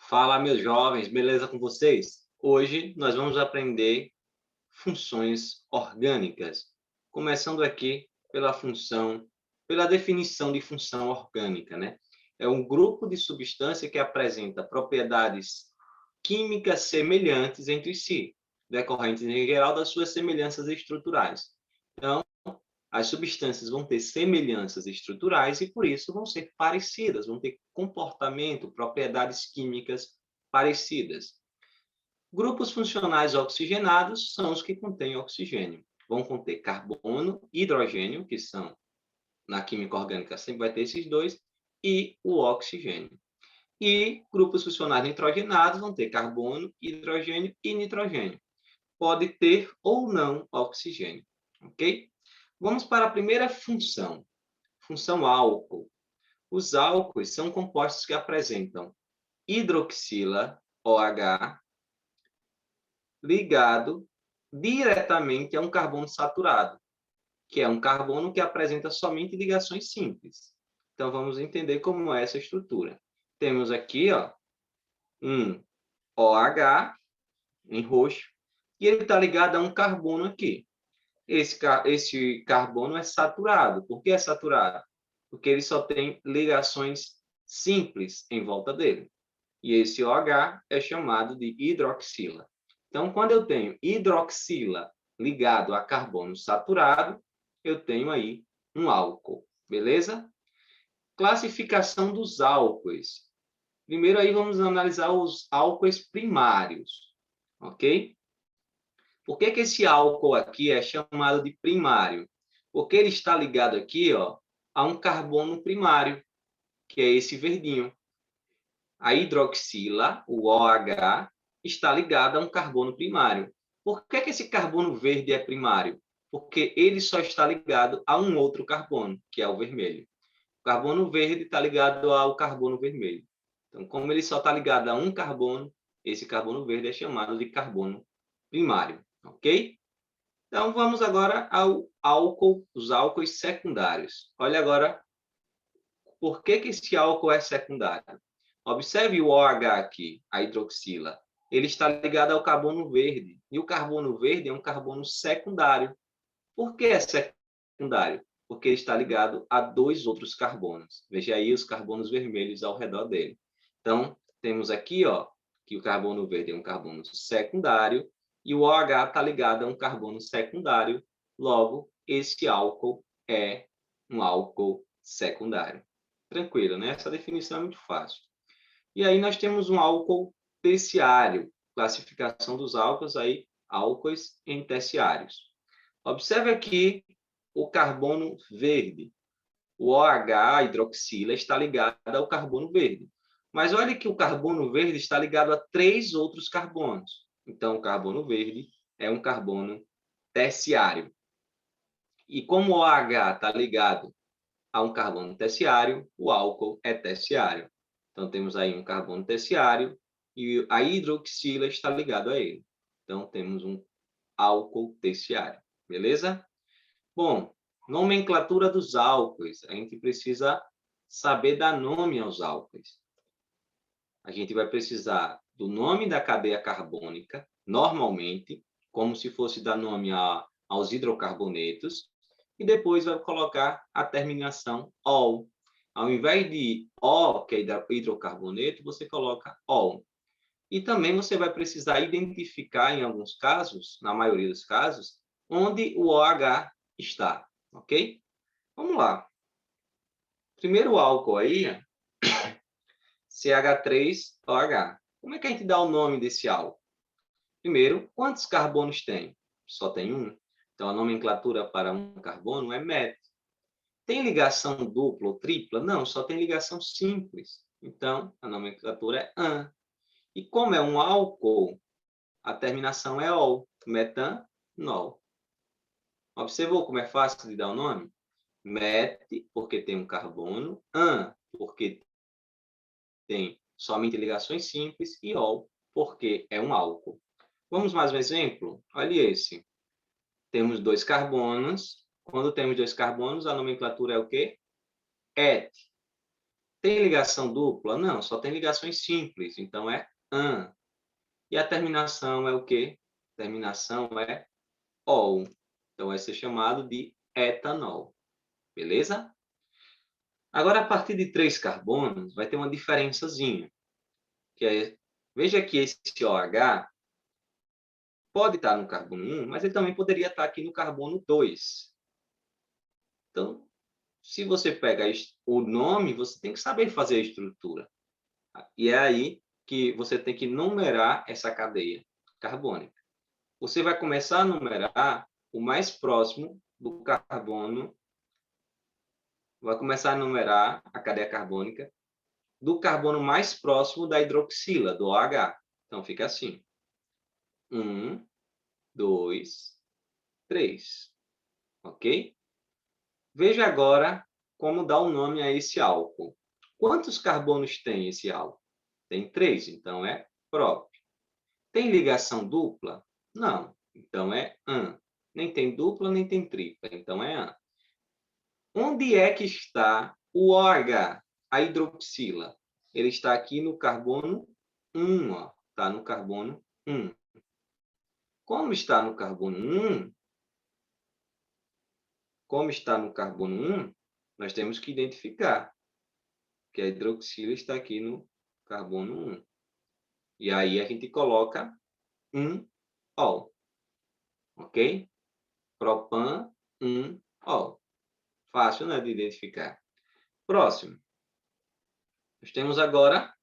Fala, meus jovens, beleza com vocês? Hoje nós vamos aprender funções orgânicas, começando aqui pela definição de função orgânica, né? É um grupo de substância que apresenta propriedades químicas semelhantes entre si, decorrentes em geral das suas semelhanças estruturais. Então, as substâncias vão ter semelhanças estruturais e, por isso, vão ser parecidas, vão ter comportamento, propriedades químicas parecidas. Grupos funcionais oxigenados são os que contêm oxigênio. Vão conter carbono, hidrogênio, que são, na química orgânica, sempre vai ter esses dois, e o oxigênio. E grupos funcionais nitrogenados vão ter carbono, hidrogênio e nitrogênio. Pode ter ou não oxigênio, ok? Vamos para a primeira função, função álcool. Os álcoois são compostos que apresentam hidroxila, OH, ligado diretamente a um carbono saturado, que é um carbono que apresenta somente ligações simples. Então, vamos entender como é essa estrutura. Temos aqui um OH em roxo, e ele está ligado a um carbono aqui. Esse carbono é saturado. Por que é saturado? Porque ele só tem ligações simples em volta dele. E esse OH é chamado de hidroxila. Então, quando eu tenho hidroxila ligado a carbono saturado, eu tenho aí um álcool, beleza? Classificação dos álcoois. Primeiro aí vamos analisar os álcoois primários, ok? Por que esse álcool aqui é chamado de primário? Porque ele está ligado aqui, a um carbono primário, que é esse verdinho. A hidroxila, o OH, está ligado a um carbono primário. Por que esse carbono verde é primário? Porque ele só está ligado a um outro carbono, que é o vermelho. O carbono verde está ligado ao carbono vermelho. Então, como ele só está ligado a um carbono, esse carbono verde é chamado de carbono primário, ok? Então, vamos agora ao álcool, os álcoois secundários. Olha agora por que esse álcool é secundário. Observe o OH aqui, a hidroxila. Ele está ligado ao carbono verde. E o carbono verde é um carbono secundário. Por que é secundário? Porque ele está ligado a dois outros carbonos. Veja aí os carbonos vermelhos ao redor dele. Então, temos aqui que o carbono verde é um carbono secundário e o OH está ligado a um carbono secundário. Logo, esse álcool é um álcool secundário. Tranquilo, né? Essa definição é muito fácil. E aí nós temos um álcool terciário, classificação dos álcools aí, álcoois em terciários. Observe aqui o carbono verde. O OH, a hidroxila, está ligado ao carbono verde. Mas olha que o carbono verde está ligado a três outros carbonos. Então, o carbono verde é um carbono terciário. E como o OH está ligado a um carbono terciário, o álcool é terciário. Então, temos aí um carbono terciário e a hidroxila está ligado a ele. Então, temos um álcool terciário. Beleza? Bom, nomenclatura dos álcoois. A gente precisa saber dar nome aos álcoois. A gente vai precisar do nome da cadeia carbônica, normalmente, como se fosse dar nome aos hidrocarbonetos, e depois vai colocar a terminação -ol. Ao invés de O, que é hidrocarboneto, você coloca -ol. E também você vai precisar identificar, em alguns casos, na maioria dos casos, onde o OH está, ok? Vamos lá. Primeiro álcool aí, CH3OH. Como é que a gente dá o nome desse álcool? Primeiro, quantos carbonos tem? Só tem um. Então, a nomenclatura para um carbono é met. Tem ligação dupla ou tripla? Não, só tem ligação simples. Então, a nomenclatura é an. E como é um álcool, a terminação é ol, metanol. Observou como é fácil de dar o nome? Met, porque tem um carbono, an, porque tem somente ligações simples, e ol, porque é um álcool. Vamos mais um exemplo? Olha esse. Temos dois carbonos. Quando temos dois carbonos, a nomenclatura é o quê? Et. Tem ligação dupla? Não, só tem ligações simples, então é an. E a terminação é o quê? A terminação é ol. Então, vai ser chamado de etanol. Beleza? Agora, a partir de 3 carbonos, vai ter uma diferençazinha. Que é, veja que esse OH pode estar no carbono 1, mas ele também poderia estar aqui no carbono 2. Então, se você pega o nome, você tem que saber fazer a estrutura. E é aí que você tem que numerar essa cadeia carbônica. Você vai começar a numerar o mais próximo do carbono, vai começar a numerar a cadeia carbônica do carbono mais próximo da hidroxila, do OH. Então, fica assim. 1, 2, 3. Ok? Veja agora como dar o nome a esse álcool. Quantos carbonos tem esse álcool? Tem 3, então é prop. Tem ligação dupla? Não, então é an. Nem tem dupla, nem tem tripla, então é an. Onde é que está o OH, a hidroxila? Ele está aqui no carbono 1, ó. Está no carbono 1. Como está no carbono 1, nós temos que identificar que a hidroxila está aqui no carbono 1. E aí a gente coloca 1-ol. Ok? Propan 1-ol. Fácil, né, de identificar. Próximo. Nós temos agora,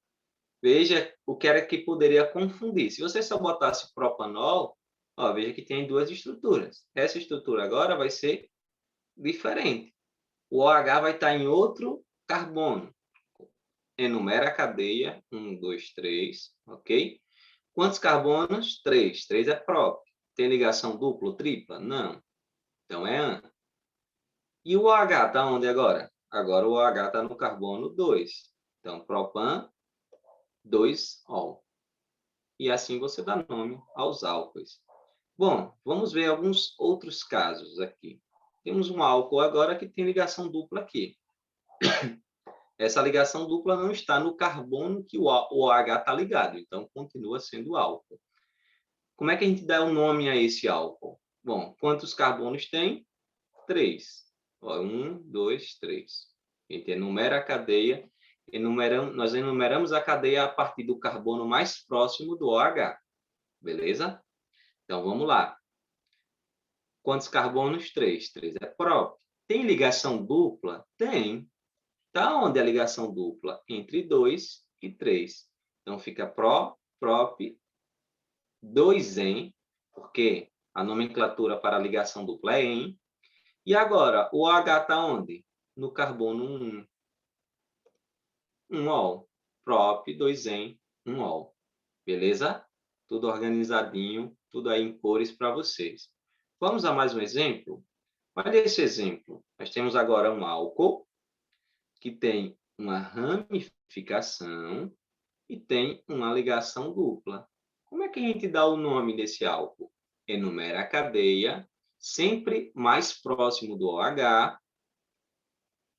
veja o que era que poderia confundir. Se você só botasse propanol, ó, veja que tem duas estruturas. Essa estrutura agora vai ser diferente. O OH vai estar em outro carbono. Enumera a cadeia. 1, 2, 3. Ok? Quantos carbonos? 3. 3 é prop. Tem ligação dupla ou tripla? Não. Então é an. E o OH está onde agora? Agora o OH está no carbono 2. Então, propan 2-ol. E assim você dá nome aos álcoois. Bom, vamos ver alguns outros casos aqui. Temos um álcool agora que tem ligação dupla aqui. Essa ligação dupla não está no carbono que o OH está ligado, então continua sendo álcool. Como é que a gente dá o nome a esse álcool? Bom, quantos carbonos tem? 3. 1, 2, 3. A gente enumera a cadeia, nós enumeramos a cadeia a partir do carbono mais próximo do OH. Beleza? Então, vamos lá. Quantos carbonos? 3. 3 é prop. Tem ligação dupla? Tem. Está onde a ligação dupla? Entre 2 e 3. Então, fica prop, 2-en, porque a nomenclatura para a ligação dupla é en. E agora, o OH está onde? No carbono 1. 1-ol. Prop, 2-en, 1-ol. Beleza? Tudo organizadinho, tudo aí em cores para vocês. Vamos a mais um exemplo? Olha esse exemplo. Nós temos agora um álcool que tem uma ramificação e tem uma ligação dupla. Como é que a gente dá o nome desse álcool? Enumera a cadeia, sempre mais próximo do OH.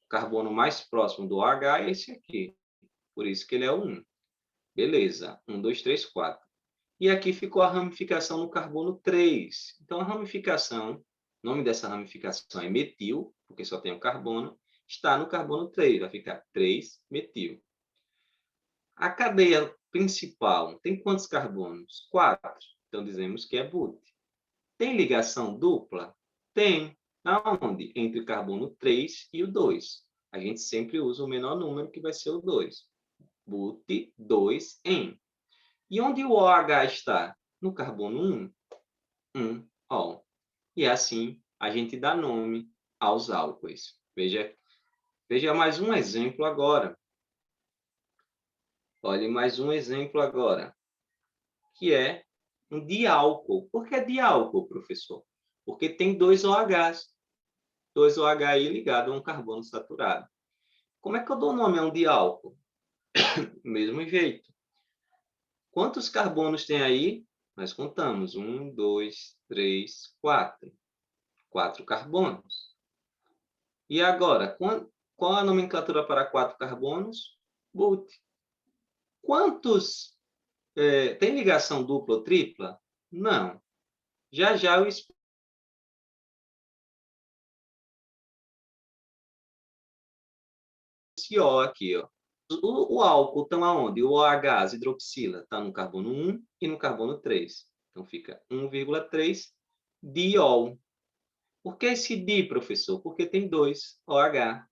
O carbono mais próximo do OH é esse aqui. Por isso que ele é o 1. Beleza. 1, 2, 3, 4. E aqui ficou a ramificação no carbono 3. Então, a ramificação, o nome dessa ramificação é metil, porque só tem o carbono, está no carbono 3, vai ficar 3-metil. A cadeia principal tem quantos carbonos? 4. Então, dizemos que é but. Tem ligação dupla? Tem. Aonde? Entre o carbono 3 e o 2. A gente sempre usa o menor número, que vai ser o 2. But 2-en. E onde o OH está? No carbono 1, 1-ol. E assim a gente dá nome aos álcoois. Veja mais um exemplo agora. Olhe mais um exemplo agora, que é um diálcool. Por que diálcool, professor? Porque tem 2 OHs. 2 OHI ligado a um carbono saturado. Como é que eu dou nome a um diálcool? Mesmo jeito. Quantos carbonos tem aí? Nós contamos. 1, 2, 3, 4. 4 carbonos. E agora, qual a nomenclatura para 4 carbonos? but. Quantos tem ligação dupla ou tripla? Não. Já já eu explico esse O aqui, ó. O álcool está aonde? O OH, as hidroxila, está no carbono 1 e no carbono 3. Então, fica 1,3 diol. Por que esse di, professor? Porque tem dois OH.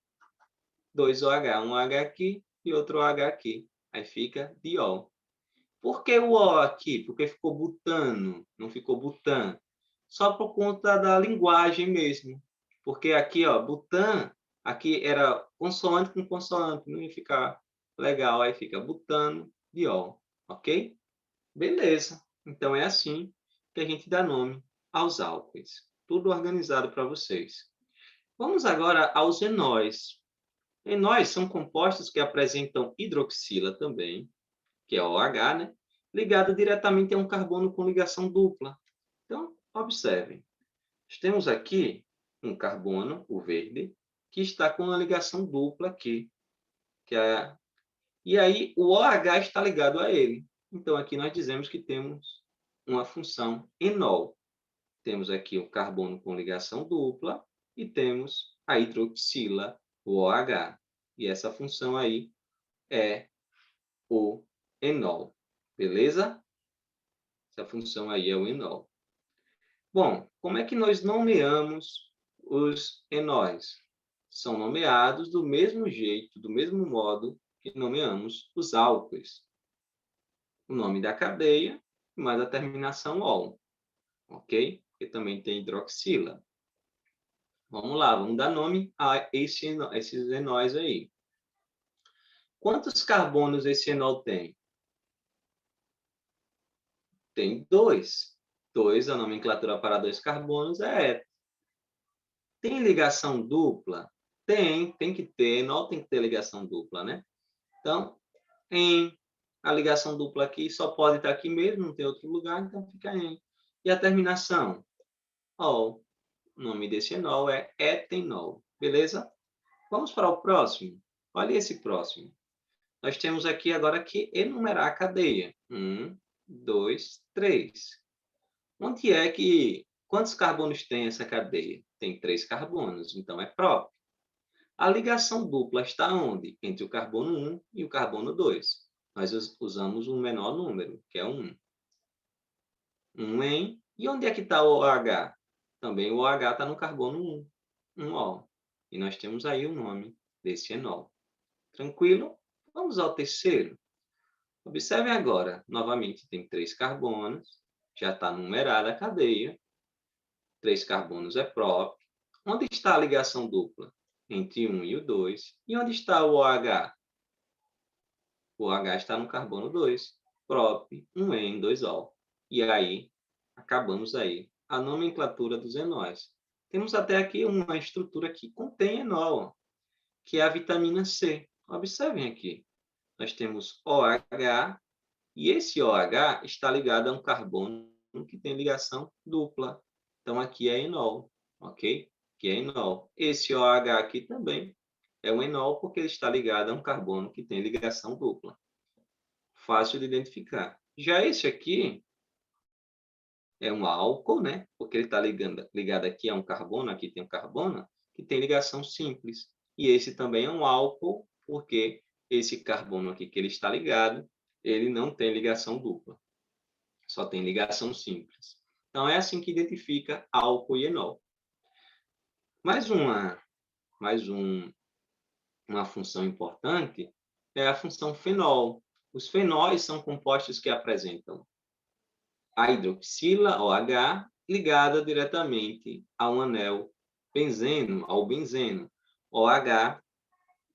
Dois OH, um OH aqui e outro OH aqui. Aí fica diol. Por que o O aqui? Porque ficou butano, não ficou butan. Só por conta da linguagem mesmo. Porque aqui, ó, butan, aqui era consoante com consoante, não ia ficar legal. Aí fica butano, diol, ok? Beleza. Então, é assim que a gente dá nome aos álcoois. Tudo organizado para vocês. Vamos agora aos enóis. Enóis são compostos que apresentam hidroxila também, que é o OH, né? Ligado diretamente a um carbono com ligação dupla. Então, observem. Nós temos aqui um carbono, o verde, que está com uma ligação dupla aqui. E aí, o OH está ligado a ele. Então, aqui nós dizemos que temos uma função enol. Temos aqui o carbono com ligação dupla e temos a hidroxila, o OH. E essa função aí é o enol. Beleza? Essa função aí é o enol. Bom, como é que nós nomeamos os enóis? São nomeados do mesmo jeito, do mesmo modo que nomeamos os álcoois. O nome da cadeia mais a terminação ol, ok? Porque também tem hidroxila. Vamos lá, vamos dar nome a esses enóis aí. Quantos carbonos esse enol tem? Tem dois. Dois, a nomenclatura para dois carbonos é éter. Tem ligação dupla? Tem que ter, enol tem que ter ligação dupla, né? Então, em a ligação dupla aqui só pode estar aqui mesmo, não tem outro lugar, então fica em. E a terminação? Ol. O nome desse enol é etenol, beleza? Vamos para o próximo. Olha esse próximo. Nós temos aqui agora que enumerar a cadeia. 1, 2, 3. Onde é que... Quantos carbonos tem essa cadeia? Tem 3 carbonos, então é próprio. A ligação dupla está onde? Entre o carbono 1 e o carbono 2. Nós usamos um menor número, que é 1. 1 em... E onde é que está o OH? Também o OH está no carbono 1. 1O. E nós temos aí o nome desse enol. Tranquilo? Vamos ao terceiro. Observem agora, novamente, tem 3 carbonos, já está numerada a cadeia, 3 carbonos é próprio. Onde está a ligação dupla? Entre 1 e o 2. E onde está o OH? O OH está no carbono 2, próprio, 1N, 2O. E aí, acabamos aí a nomenclatura dos enóis. Temos até aqui uma estrutura que contém enol, que é a vitamina C. Observem aqui. Nós temos OH, e esse OH está ligado a um carbono que tem ligação dupla. Então, aqui é enol, ok? Aqui é enol. Esse OH aqui também é um enol porque ele está ligado a um carbono que tem ligação dupla. Fácil de identificar. Já esse aqui é um álcool, né? Porque ele está ligado aqui a um carbono, aqui tem um carbono, que tem ligação simples. E esse também é um álcool, porque esse carbono aqui que ele está ligado, ele não tem ligação dupla. Só tem ligação simples. Então, é assim que identifica álcool e enol. Uma função importante é a função fenol. Os fenóis são compostos que apresentam a hidroxila, OH, ligada diretamente a um anel benzeno, ao benzeno. OH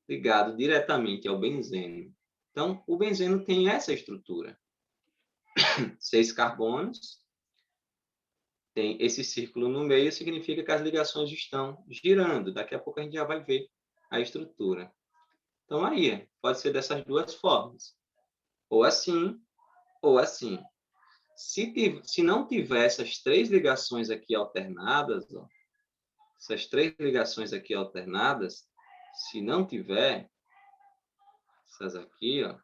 ligado diretamente ao benzeno. Então, o benzeno tem essa estrutura. 6 carbonos, tem esse círculo no meio, significa que as ligações estão girando. Daqui a pouco a gente já vai ver a estrutura. Então, aí, pode ser dessas duas formas. Ou assim, ou assim. Se não tiver essas 3 ligações aqui alternadas, ó, essas 3 ligações aqui alternadas, se não tiver, Essas aqui, ó.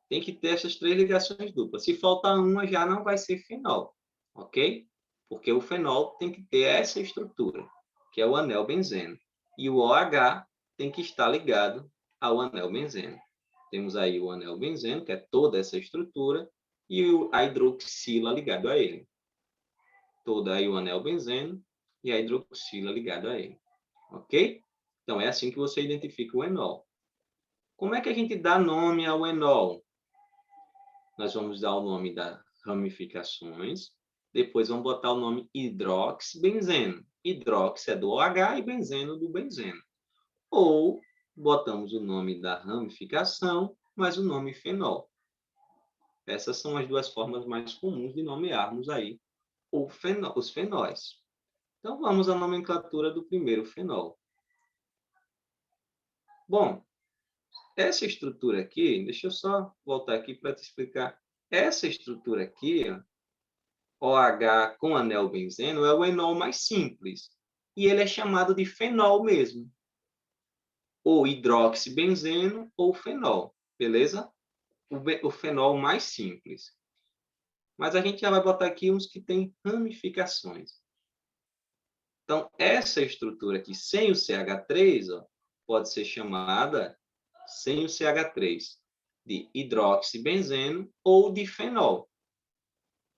Tem que ter essas 3 ligações duplas. Se faltar uma, já não vai ser fenol, ok? Porque o fenol tem que ter essa estrutura, que é o anel benzeno. E o OH tem que estar ligado ao anel benzeno. Temos aí o anel benzeno, que é toda essa estrutura, e a hidroxila ligado a ele. Todo aí o anel benzeno e a hidroxila ligado a ele, ok? Então, é assim que você identifica o enol. Como é que a gente dá nome ao enol? Nós vamos dar o nome das ramificações, depois vamos botar o nome hidroxibenzeno. Hidrox é do OH e benzeno do benzeno. Ou botamos o nome da ramificação, mais o nome fenol. Essas são as 2 formas mais comuns de nomearmos aí os fenóis. Então, vamos à nomenclatura do primeiro fenol. Bom, essa estrutura aqui, deixa eu só voltar aqui para te explicar. Essa estrutura aqui, ó, OH com anel benzeno, é o enol mais simples. E ele é chamado de fenol mesmo. Ou hidroxibenzeno ou fenol, beleza? O fenol mais simples. Mas a gente já vai botar aqui uns que têm ramificações. Então, essa estrutura aqui, sem o CH3, ó, pode ser chamada, sem o CH3, de hidroxibenzeno ou de fenol.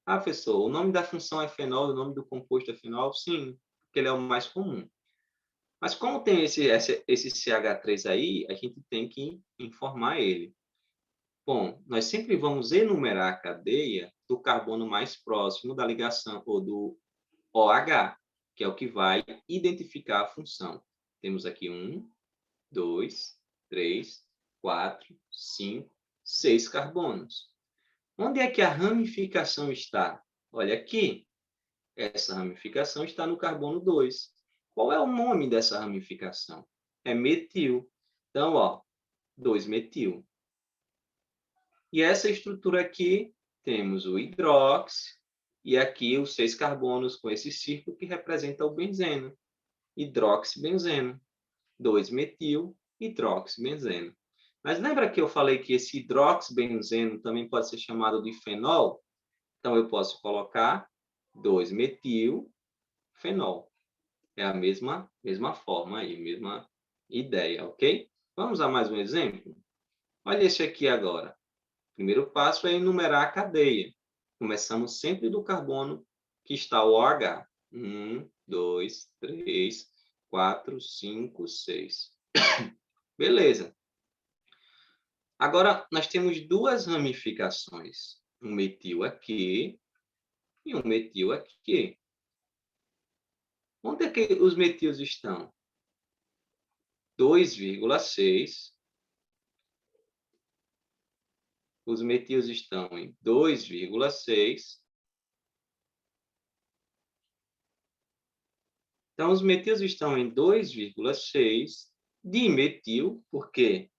Ah, professor, o nome da função é fenol, o nome do composto é fenol? Sim, porque ele é o mais comum. Mas como tem esse CH3 aí, a gente tem que informar ele. Bom, nós sempre vamos enumerar a cadeia do carbono mais próximo da ligação, ou do OH, que é o que vai identificar a função. Temos aqui 1, 2, 3, 4, 5, 6 carbonos. Onde é que a ramificação está? Olha aqui. Essa ramificação está no carbono 2. Qual é o nome dessa ramificação? É metil. Então, ó, 2-metil. E essa estrutura aqui, temos o hidróxido, e aqui os 6 carbonos com esse círculo que representa o benzeno. Hidroxibenzeno. 2-metil, hidroxibenzeno. Mas lembra que eu falei que esse hidroxibenzeno também pode ser chamado de fenol? Então, eu posso colocar 2-metil, fenol. É a mesma forma aí, mesma ideia, ok? Vamos a mais um exemplo? Olha esse aqui agora. O primeiro passo é enumerar a cadeia. Começamos sempre do carbono que está o OH. 1, 2, 3, 4, 5, 6. Beleza. Agora, nós temos 2 ramificações. Um metil aqui e um metil aqui. Onde é que os metis estão? 2,6. Os metis estão em 2,6. Então, os metis estão em 2,6 dimetil, porque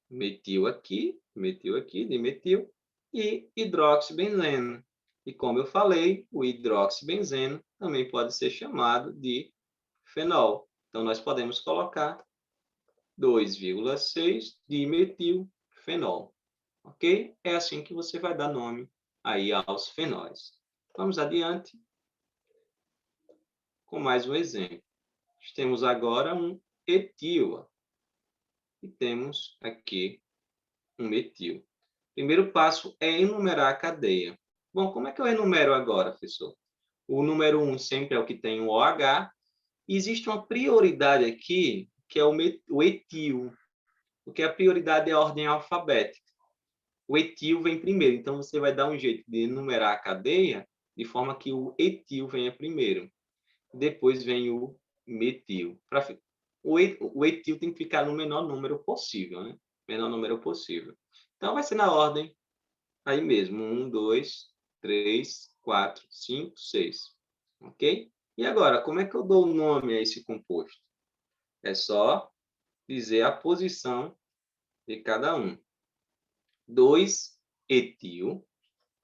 metil aqui, dimetil, e hidroxibenzeno. E como eu falei, o hidroxibenzeno também pode ser chamado de fenol. Então, nós podemos colocar 2,6 dimetilfenol. Ok? É assim que você vai dar nome aí aos fenóis. Vamos adiante com mais um exemplo. Temos agora um etil. E temos aqui um metil. Primeiro passo é enumerar a cadeia. Bom, como é que eu enumero agora, professor? O número 1 sempre é o que tem o OH. E existe uma prioridade aqui, que é o etil, porque a prioridade é a ordem alfabética. O etil vem primeiro, então você vai dar um jeito de enumerar a cadeia de forma que o etil venha primeiro. Depois vem o metil. O etil tem que ficar no menor número possível, né? Menor número possível. Então, vai ser na ordem aí mesmo. 1, 2, 3, 4, 5, 6. Ok? E agora, como é que eu dou o nome a esse composto? É só dizer a posição de cada um. 2-etil,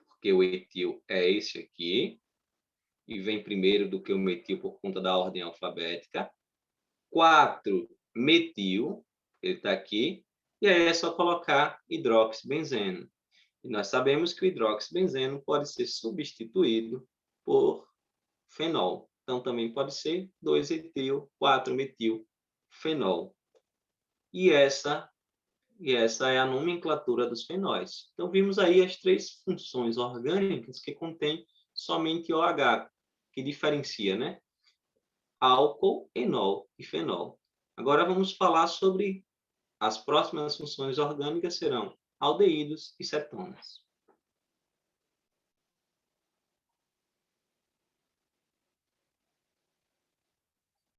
porque o etil é esse aqui, e vem primeiro do que o metil por conta da ordem alfabética. 4-metil, ele está aqui. E aí é só colocar hidroxibenzeno. E nós sabemos que o hidroxibenzeno pode ser substituído por fenol. Então, também pode ser 2-etil, 4-metilfenol. E essa é a nomenclatura dos fenóis. Então, vimos aí as 3 funções orgânicas que contêm somente OH, que diferencia, né? Álcool, enol e fenol. Agora vamos falar sobre as próximas funções orgânicas serão aldeídos e cetonas.